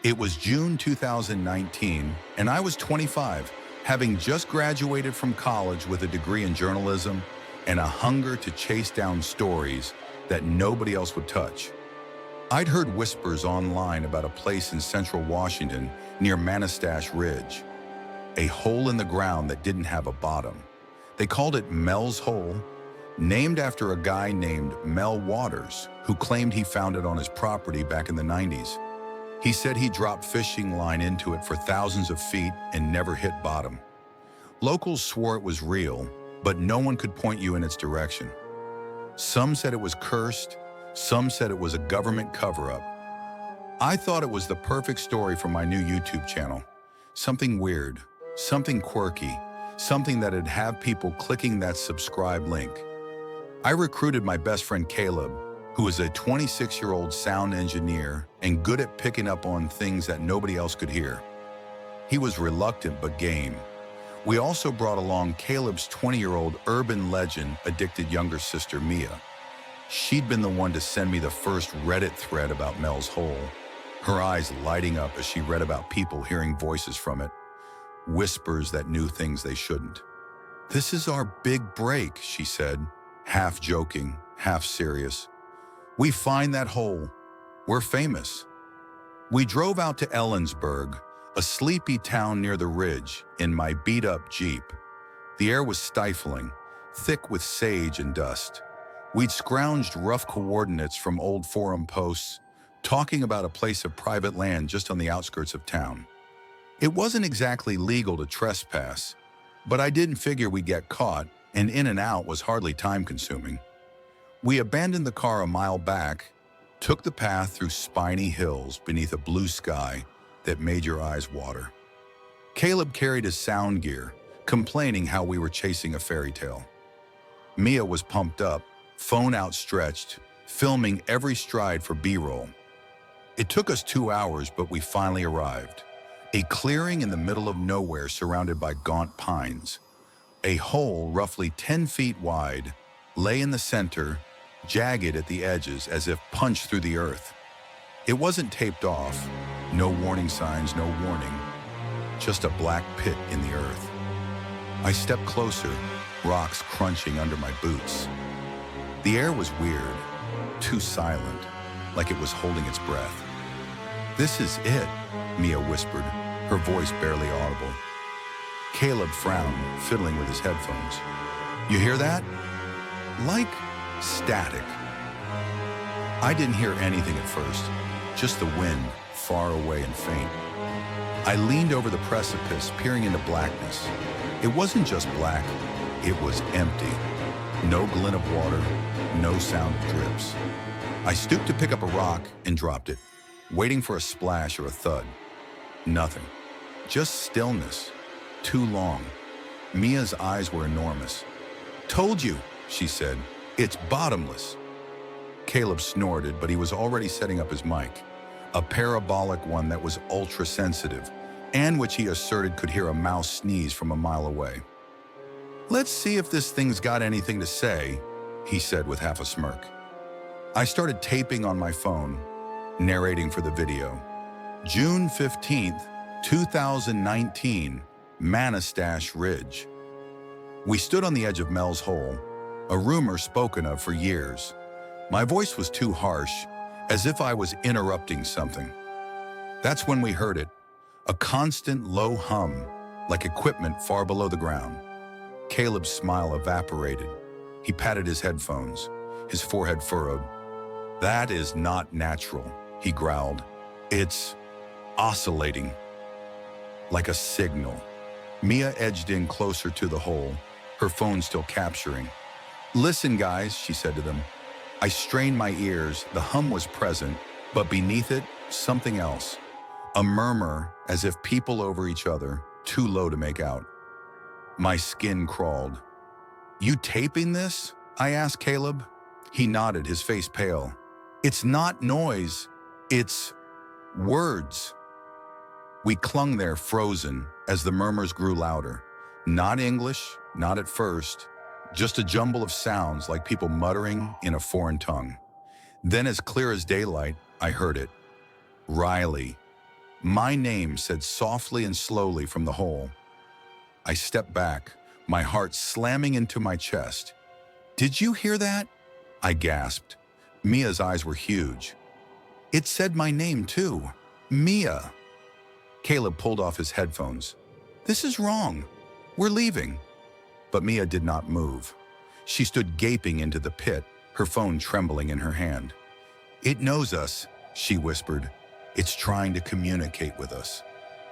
It was June 2019, and I was 25, having just graduated from college with a degree in journalism and a hunger to chase down stories that nobody else would touch. I'd heard whispers online about a place in central Washington near Manastash Ridge, a hole in the ground that didn't have a bottom. They called it Mel's Hole, named after a guy named Mel Waters, who claimed he found it on his property back in the 90s. He said he dropped fishing line into it for thousands of feet and never hit bottom. Locals swore it was real, but no one could point you in its direction. Some said it was cursed, some said it was a government cover-up. I thought it was the perfect story for my new YouTube channel. Something weird, something quirky, something that'd have people clicking that subscribe link. I recruited my best friend Caleb, who is a 26-year-old sound engineer and good at picking up on things that nobody else could hear. He was reluctant but game. We also brought along Caleb's 20-year-old urban legend addicted younger sister, Mia. She'd been the one to send me the first Reddit thread about Mel's Hole, her eyes lighting up as she read about people hearing voices from it, whispers that knew things they shouldn't. "This is our big break," she said, half joking, half serious. "We find that hole. We're famous." We drove out to Ellensburg, a sleepy town near the ridge, in my beat-up Jeep. The air was stifling, thick with sage and dust. We'd scrounged rough coordinates from old forum posts, talking about a place of private land just on the outskirts of town. It wasn't exactly legal to trespass, but I didn't figure we'd get caught, and in and out was hardly time-consuming. We abandoned the car a mile back, took the path through spiny hills beneath a blue sky that made your eyes water. Caleb carried his sound gear, complaining how we were chasing a fairy tale. Mia was pumped up, phone outstretched, filming every stride for B-roll. It took us 2 hours, but we finally arrived. A clearing in the middle of nowhere surrounded by gaunt pines. A hole roughly 10 feet wide lay in the center, jagged at the edges as if punched through the earth. It wasn't taped off, no warning signs, no warning, just a black pit in the earth. I stepped closer, rocks crunching under my boots. The air was weird, too silent, like it was holding its breath. "This is it," Mia whispered, her voice barely audible. Caleb frowned, fiddling with his headphones. "You hear that?" "Like static." I didn't hear anything at first, just the wind, far away and faint. I leaned over the precipice, peering into blackness. It wasn't just black, it was empty. No glint of water, no sound of drips. I stooped to pick up a rock and dropped it, waiting for a splash or a thud. Nothing. Just stillness. Too long. Mia's eyes were enormous. "Told you," she said. "It's bottomless." Caleb snorted, but he was already setting up his mic, a parabolic one that was ultra-sensitive, and which he asserted could hear a mouse sneeze from a mile away. "Let's see if this thing's got anything to say," he said with half a smirk. I started taping on my phone, narrating for the video. June 15th, 2019, Manastash Ridge. We stood on the edge of Mel's Hole, a rumor spoken of for years. My voice was too harsh, as if I was interrupting something. That's when we heard it, a constant low hum, like equipment far below the ground. Caleb's smile evaporated. He patted his headphones, his forehead furrowed. "That is not natural," he growled. "It's oscillating, like a signal." Mia edged in closer to the hole, her phone still capturing. "Listen, guys," she said to them. I strained my ears. The hum was present, but beneath it, something else. A murmur, as if people over each other, too low to make out. My skin crawled. "You taping this?" I asked Caleb. He nodded, his face pale. "It's not noise, it's words." We clung there frozen as the murmurs grew louder. Not English, not at first, just a jumble of sounds like people muttering in a foreign tongue. Then, as clear as daylight, I heard it. "Riley, My name said softly and slowly from the hole. I stepped back, my heart slamming into my chest. "Did you hear that?" I gasped. Mia's eyes were huge. "It said my name too. Mia." Caleb pulled off his headphones. "This is wrong. We're leaving." But Mia did not move. She stood gaping into the pit, her phone trembling in her hand. "It knows us," she whispered. "It's trying to communicate with us."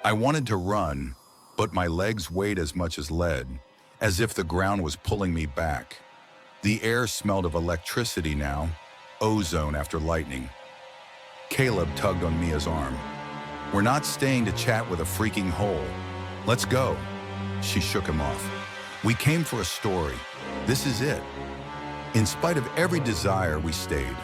I wanted to run, but my legs weighed as much as lead, as if the ground was pulling me back. The air smelled of electricity now, ozone after lightning. Caleb tugged on Mia's arm. "We're not staying to chat with a freaking hole. Let's go." She shook him off. "We came for a story. This is it." In spite of every desire, we stayed.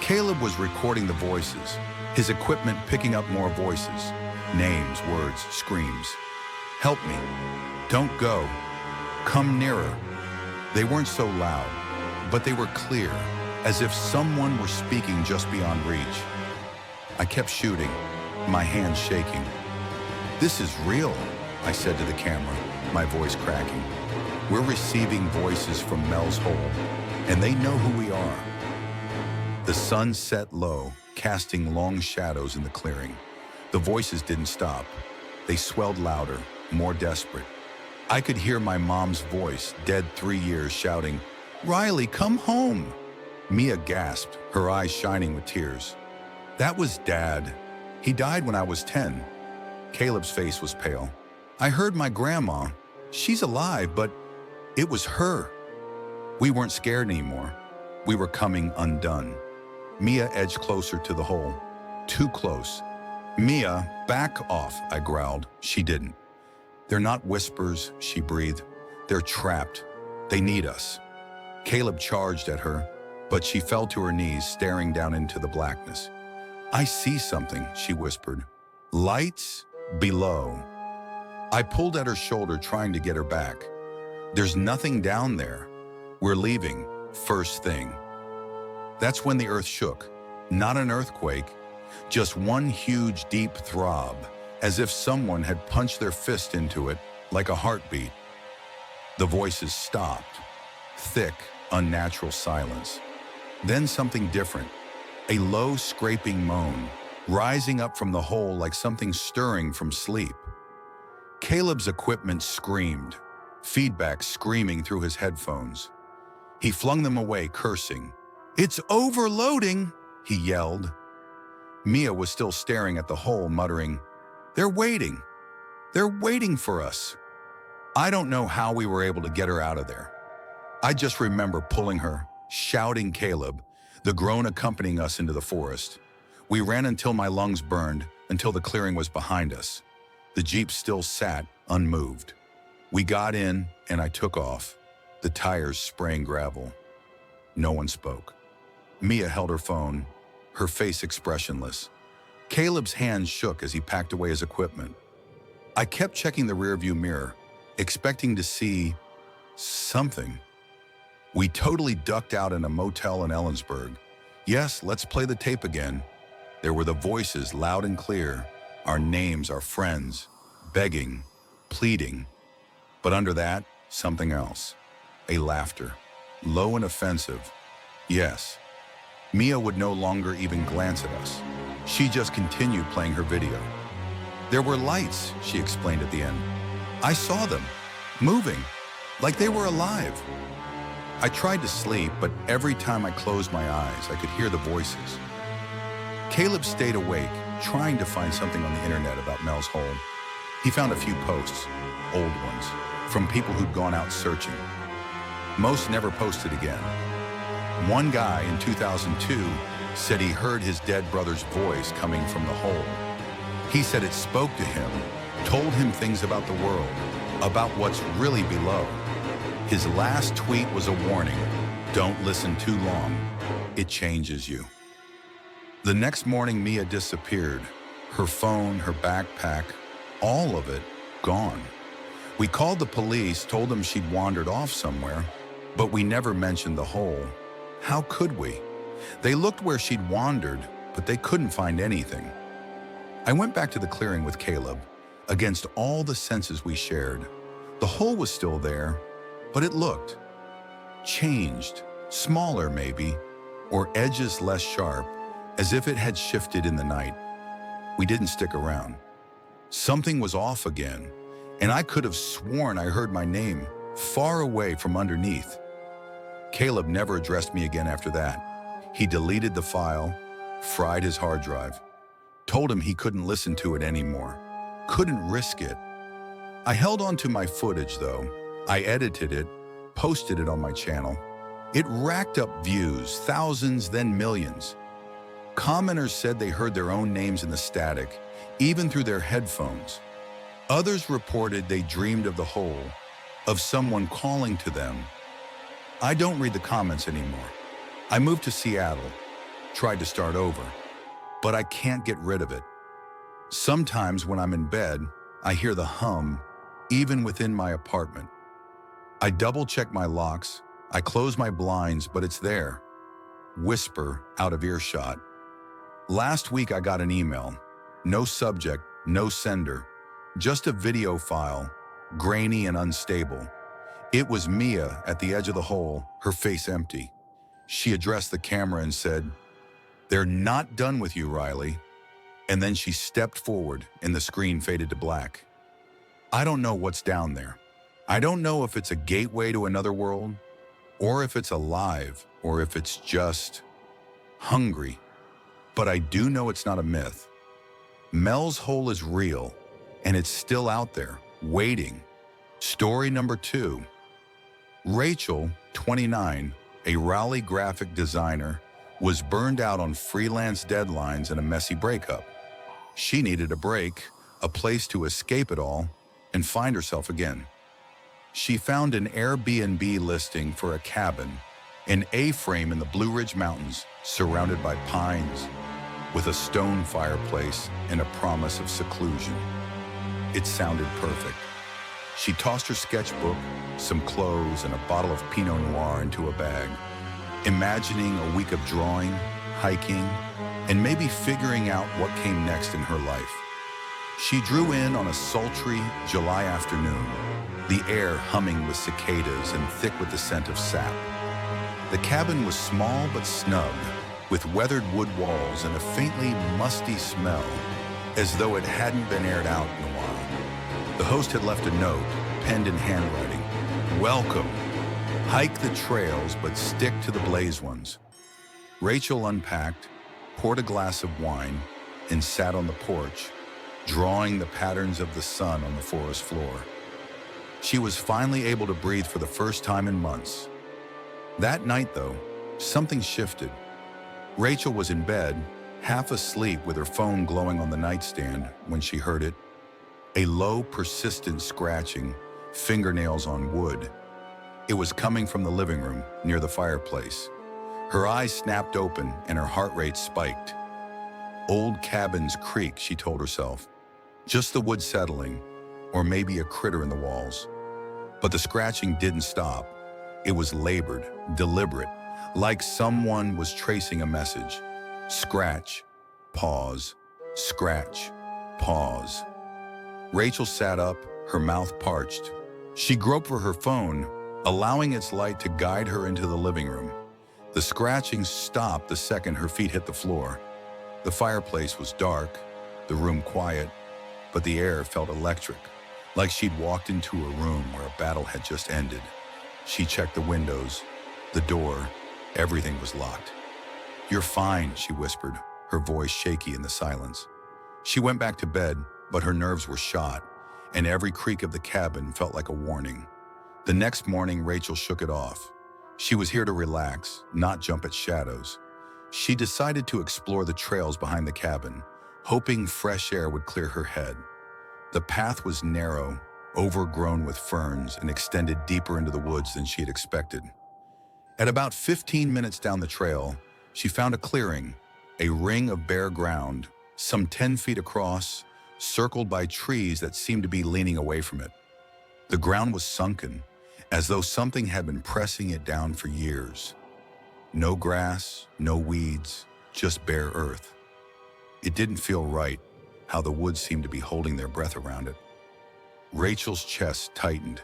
Caleb was recording the voices, his equipment picking up more voices. Names, words, screams. "Help me. Don't go. Come nearer." They weren't so loud, but they were clear, as if someone were speaking just beyond reach. I kept shooting, my hands shaking. "This is real," I said to the camera, my voice cracking. "We're receiving voices from Mel's Hole, and they know who we are." The sun set low, casting long shadows in the clearing. The voices didn't stop. They swelled louder, more desperate. I could hear my mom's voice, dead 3 years, shouting, "Riley, come home!" Mia gasped, her eyes shining with tears. "That was Dad. He died when I was 10. Caleb's face was pale. "I heard my grandma. She's alive, but it was her." We weren't scared anymore. We were coming undone. Mia edged closer to the hole. Too close. "Mia, back off," I growled. She didn't. "They're not whispers," she breathed. "They're trapped. They need us." Caleb charged at her, but she fell to her knees, staring down into the blackness. "I see something," she whispered. "Lights below." I pulled at her shoulder, trying to get her back. "There's nothing down there. We're leaving, first thing." That's when the earth shook. Not an earthquake, just one huge, deep throb, as if someone had punched their fist into it like a heartbeat. The voices stopped. Thick, unnatural silence. Then something different. A low, scraping moan, rising up from the hole like something stirring from sleep. Caleb's equipment screamed, feedback screaming through his headphones. He flung them away, cursing. "It's overloading," he yelled. Mia was still staring at the hole, muttering, "They're waiting. They're waiting for us." I don't know how we were able to get her out of there. I just remember pulling her, shouting Caleb, the groan accompanying us into the forest. We ran until my lungs burned, until the clearing was behind us. The Jeep still sat, unmoved. We got in, and I took off, the tires spraying gravel. No one spoke. Mia held her phone, her face expressionless. Caleb's hands shook as he packed away his equipment. I kept checking the rearview mirror, expecting to see something. We totally ducked out in a motel in Ellensburg. Yes, let's play the tape again. There were the voices, loud and clear, our names, our friends, begging, pleading. But under that, something else. A laughter, low and offensive. Yes. Mia would no longer even glance at us. She just continued playing her video. "There were lights," she explained at the end. "I saw them, moving, like they were alive." I tried to sleep, but every time I closed my eyes, I could hear the voices. Caleb stayed awake, trying to find something on the internet about Mel's Hole. He found a few posts, old ones, from people who'd gone out searching. Most never posted again. One guy in 2002 said he heard his dead brother's voice coming from the hole. He said it spoke to him, told him things about the world, about what's really below. His last tweet was a warning: don't listen too long. It changes you. The next morning, Mia disappeared. Her phone, her backpack, all of it gone. We called the police, told them she'd wandered off somewhere, but we never mentioned the hole. How could we? They looked where she'd wandered, but they couldn't find anything. I went back to the clearing with Caleb, against all the senses we shared. The hole was still there, but it looked changed, smaller maybe, or edges less sharp, as if it had shifted in the night. We didn't stick around. Something was off again, and I could have sworn I heard my name far away from underneath. Caleb never addressed me again after that. He deleted the file, fried his hard drive, told him he couldn't listen to it anymore, couldn't risk it. I held on to my footage though. I edited it, posted it on my channel. It racked up views, thousands, then millions. Commenters said they heard their own names in the static, even through their headphones. Others reported they dreamed of the hole, of someone calling to them. I don't read the comments anymore. I moved to Seattle, tried to start over, but I can't get rid of it. Sometimes when I'm in bed, I hear the hum, even within my apartment. I double-check my locks, I close my blinds, but it's there. Whisper out of earshot. Last week I got an email. No subject, no sender. Just a video file, grainy and unstable. It was Mia at the edge of the hole, her face empty. She addressed the camera and said, "They're not done with you, Riley." And then she stepped forward and the screen faded to black. I don't know what's down there. I don't know if it's a gateway to another world, or if it's alive, or if it's just hungry. But I do know it's not a myth. Mel's hole is real, and it's still out there, waiting. Story number 2. Rachel, 29, a Raleigh graphic designer, was burned out on freelance deadlines and a messy breakup. She needed a break, a place to escape it all, and find herself again. She found an Airbnb listing for a cabin, an A-frame in the Blue Ridge Mountains, surrounded by pines, with a stone fireplace and a promise of seclusion. It sounded perfect. She tossed her sketchbook, some clothes, and a bottle of Pinot Noir into a bag, imagining a week of drawing, hiking, and maybe figuring out what came next in her life. She drew in on a sultry July afternoon, the air humming with cicadas and thick with the scent of sap. The cabin was small but snug, with weathered wood walls and a faintly musty smell, as though it hadn't been aired out in a while. The host had left a note, penned in handwriting. "Welcome. Hike the trails, but stick to the blaze ones." Rachel unpacked, poured a glass of wine, and sat on the porch, drawing the patterns of the sun on the forest floor. She was finally able to breathe for the first time in months. That night, though, something shifted. Rachel was in bed, half asleep with her phone glowing on the nightstand when she heard it. A low, persistent scratching, fingernails on wood. It was coming from the living room, near the fireplace. Her eyes snapped open and her heart rate spiked. Old cabins creak, she told herself. Just the wood settling, or maybe a critter in the walls. But the scratching didn't stop. It was labored, deliberate, like someone was tracing a message. Scratch, pause, scratch, pause. Rachel sat up, her mouth parched. She groped for her phone, allowing its light to guide her into the living room. The scratching stopped the second her feet hit the floor. The fireplace was dark, the room quiet, but the air felt electric, like she'd walked into a room where a battle had just ended. She checked the windows, the door, everything was locked. "You're fine," she whispered, her voice shaky in the silence. She went back to bed, but her nerves were shot, and every creak of the cabin felt like a warning. The next morning, Rachel shook it off. She was here to relax, not jump at shadows. She decided to explore the trails behind the cabin, hoping fresh air would clear her head. The path was narrow, overgrown with ferns, and extended deeper into the woods than she had expected. At about 15 minutes down the trail, she found a clearing, a ring of bare ground, some 10 feet across, circled by trees that seemed to be leaning away from it. The ground was sunken, as though something had been pressing it down for years. No grass, no weeds, just bare earth. It didn't feel right. how the woods seemed to be holding their breath around it. Rachel's chest tightened,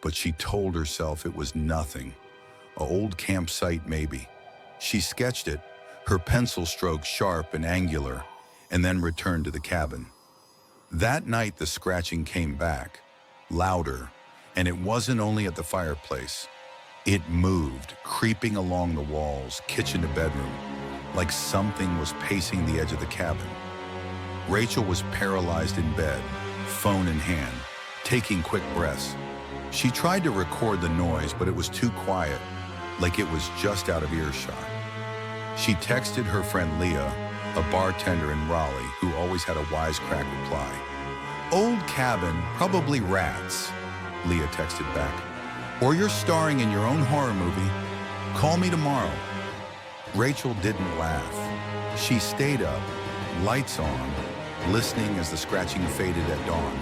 but she told herself it was nothing. An old campsite, maybe. She sketched it, her pencil stroke sharp and angular, and then returned to the cabin. That night, the scratching came back, louder, and it wasn't only at the fireplace. It moved, creeping along the walls, kitchen to bedroom, like something was pacing the edge of the cabin. Rachel was paralyzed in bed, phone in hand, taking quick breaths. She tried to record the noise, but it was too quiet, like it was just out of earshot. She texted her friend Leah, a bartender in Raleigh who always had a wisecrack reply. "Old cabin, probably rats," Leah texted back. "Or you're starring in your own horror movie. Call me tomorrow." Rachel didn't laugh. She stayed up, lights on, listening as the scratching faded at dawn.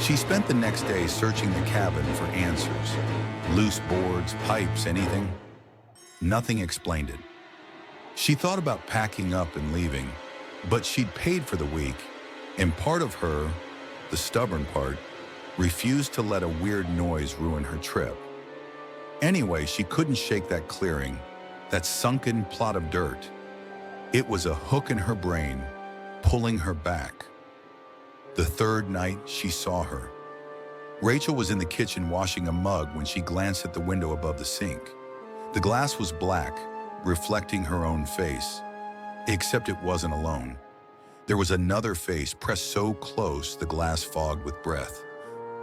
She spent the next day searching the cabin for answers. Loose boards, pipes, anything. Nothing explained it. She thought about packing up and leaving, but she'd paid for the week, and part of her, the stubborn part, refused to let a weird noise ruin her trip. Anyway, she couldn't shake that clearing, that sunken plot of dirt. It was a hook in her brain, pulling her back. The third night she saw her. Rachel was in the kitchen washing a mug when she glanced at the window above the sink. The glass was black, reflecting her own face, except it wasn't alone. There was another face pressed so close the glass fogged with breath.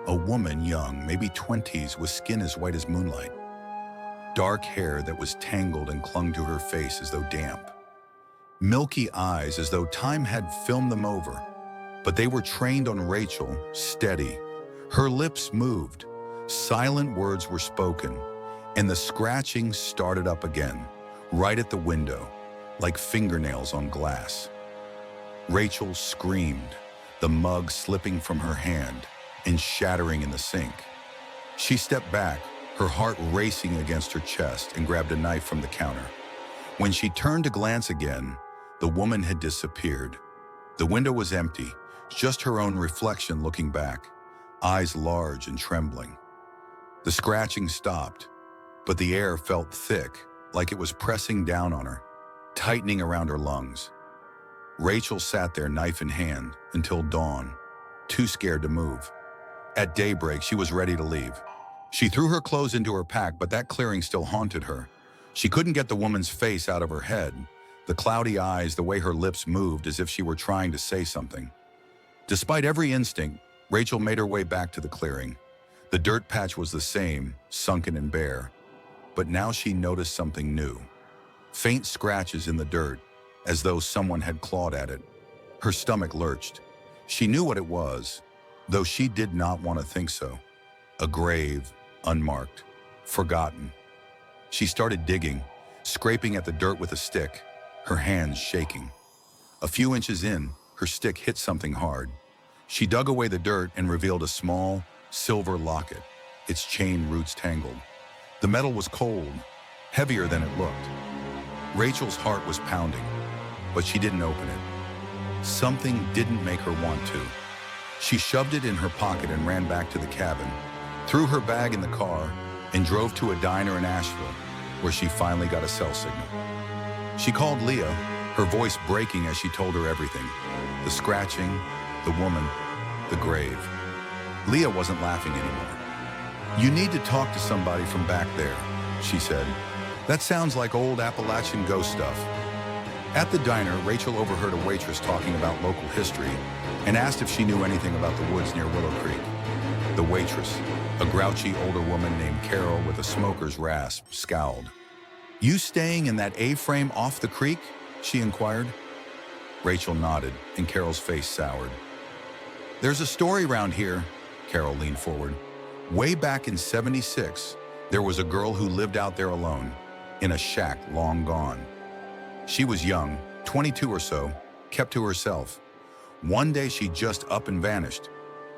A woman, young, maybe 20s, with skin as white as moonlight. Dark hair that was tangled and clung to her face as though damp. Milky eyes as though time had filmed them over. But they were trained on Rachel, steady. Her lips moved. Silent words were spoken. And the scratching started up again, right at the window, like fingernails on glass. Rachel screamed, the mug slipping from her hand and shattering in the sink. She stepped back, her heart racing against her chest, and grabbed a knife from the counter. When she turned to glance again, the woman had disappeared. The window was empty, just her own reflection looking back, eyes large and trembling. The scratching stopped, but the air felt thick, like it was pressing down on her, tightening around her lungs. Rachel sat there, knife in hand, until dawn, too scared to move. At daybreak, she was ready to leave. She threw her clothes into her pack, but that clearing still haunted her. She couldn't get the woman's face out of her head, the cloudy eyes, the way her lips moved as if she were trying to say something. Despite every instinct, Rachel made her way back to the clearing. The dirt patch was the same, sunken and bare. But now she noticed something new. Faint scratches in the dirt, as though someone had clawed at it. Her stomach lurched. She knew what it was, though she did not want to think so. A grave, unmarked, forgotten. She started digging, scraping at the dirt with a stick, her hands shaking. A few inches in, her stick hit something hard. She dug away the dirt and revealed a small, silver locket, its chain roots tangled. The metal was cold, heavier than it looked. Rachel's heart was pounding, but she didn't open it. Something didn't make her want to. She shoved it in her pocket and ran back to the cabin, threw her bag in the car, and drove to a diner in Asheville, where she finally got a cell signal. She called Leah, her voice breaking as she told her everything. The scratching, the woman, the grave. Leah wasn't laughing anymore. "You need to talk to somebody from back there," she said. "That sounds like old Appalachian ghost stuff." At the diner, Rachel overheard a waitress talking about local history and asked if she knew anything about the woods near Willow Creek. The waitress, a grouchy older woman named Carol with a smoker's rasp, scowled. "You staying in that A-frame off the creek?" she inquired. Rachel nodded, and Carol's face soured. "There's a story around here," Carol leaned forward. "Way back in '76, there was a girl who lived out there alone, in a shack long gone. She was young, 22 or so, kept to herself. One day she just up and vanished.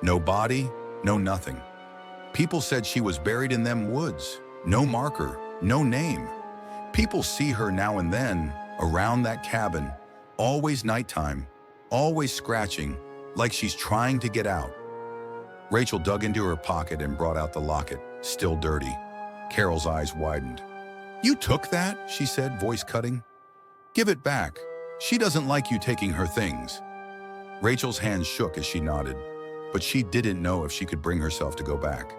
No body, no nothing. People said she was buried in them woods. No marker, no name. People see her now and then, around that cabin, always nighttime, always scratching, like she's trying to get out. Rachel dug into her pocket and brought out the locket, still dirty. Carol's eyes widened. "You took that?" she said, voice cutting. "Give it back. She doesn't like you taking her things." Rachel's hands shook as she nodded, but she didn't know if she could bring herself to go back.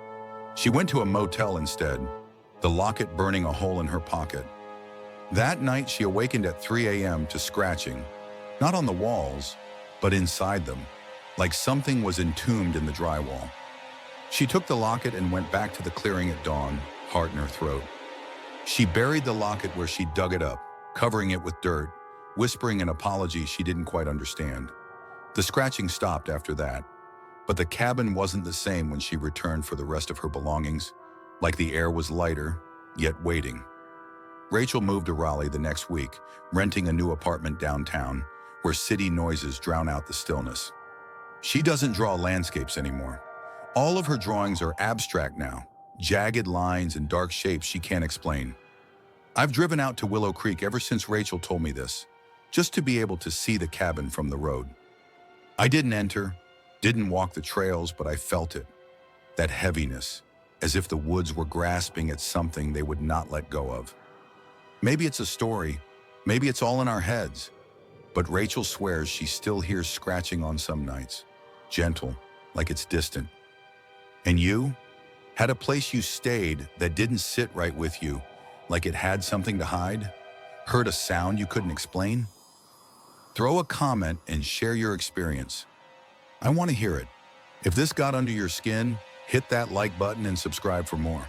She went to a motel instead, the locket burning a hole in her pocket. That night, she awakened at 3 a.m. to scratching, not on the walls, but inside them, like something was entombed in the drywall. She took the locket and went back to the clearing at dawn, heart in her throat. She buried the locket where she dug it up, covering it with dirt, whispering an apology she didn't quite understand. The scratching stopped after that, but the cabin wasn't the same when she returned for the rest of her belongings, like the air was lighter, yet waiting. Rachel moved to Raleigh the next week, renting a new apartment downtown, where city noises drown out the stillness. She doesn't draw landscapes anymore. All of her drawings are abstract now, jagged lines and dark shapes she can't explain. "I've driven out to Willow Creek ever since Rachel told me this, just to be able to see the cabin from the road. I didn't enter, didn't walk the trails, but I felt it. That heaviness, as if the woods were grasping at something they would not let go of. Maybe it's a story, maybe it's all in our heads, but Rachel swears she still hears scratching on some nights, gentle, like it's distant. And you? Had a place you stayed that didn't sit right with you, like it had something to hide? Heard a sound you couldn't explain? Throw a comment and share your experience. I want to hear it. If this got under your skin, hit that like button and subscribe for more.